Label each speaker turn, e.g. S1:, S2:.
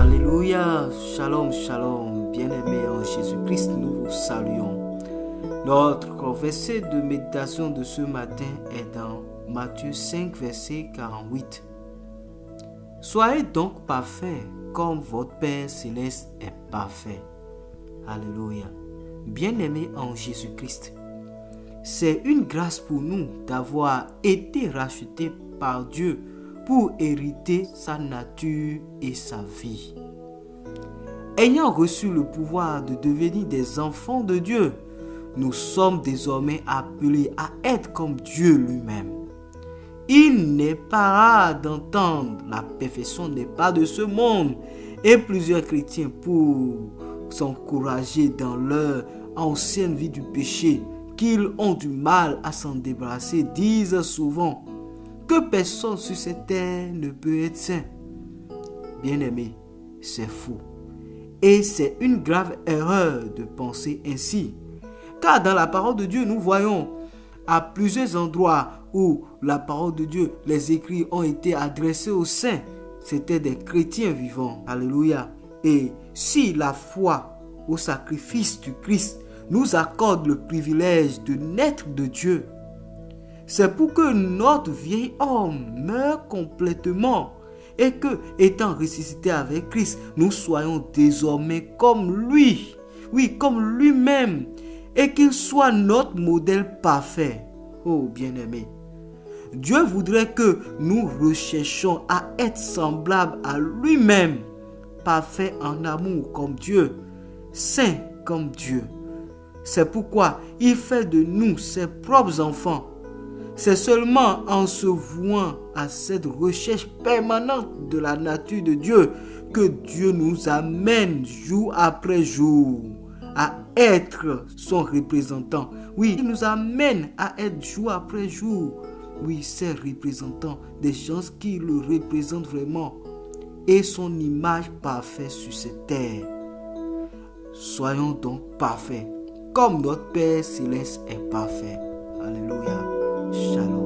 S1: Alléluia, shalom, shalom, bien-aimés en Jésus-Christ, nous vous saluons. Notre verset de méditation de ce matin est dans Matthieu 5, verset 48. Soyez donc parfaits comme votre Père Céleste est parfait. Alléluia. Bien-aimés en Jésus-Christ, c'est une grâce pour nous d'avoir été rachetés par Dieu pour hériter sa nature et sa vie. Ayant reçu le pouvoir de devenir des enfants de Dieu, nous sommes désormais appelés à être comme Dieu lui-même. Il n'est pas rare d'entendre « la perfection n'est pas de ce monde » et plusieurs chrétiens, pour s'encourager dans leur ancienne vie du péché, qu'ils ont du mal à s'en débarrasser, disent souvent que personne sur cette terre ne peut être saint. Bien-aimé, c'est faux. Et c'est une grave erreur de penser ainsi. Car dans la parole de Dieu, nous voyons à plusieurs endroits où la parole de Dieu, les écrits ont été adressés aux saints. C'était des chrétiens vivants. Alléluia. Et si la foi au sacrifice du Christ nous accorde le privilège de naître de Dieu, c'est pour que notre vieil homme meure complètement et que, étant ressuscité avec Christ, nous soyons désormais comme lui, oui, comme lui-même, et qu'il soit notre modèle parfait. Oh bien-aimé, Dieu voudrait que nous recherchions à être semblables à lui-même, parfait en amour comme Dieu, saint comme Dieu. C'est pourquoi il fait de nous ses propres enfants. C'est seulement en se vouant à cette recherche permanente de la nature de Dieu que Dieu nous amène jour après jour à être son représentant. Oui, il nous amène à être jour après jour, oui, ses représentants, des gens qui le représentent vraiment et son image parfaite sur cette terre. Soyons donc parfaits, comme notre Père Céleste est parfait. Alléluia. Shalom.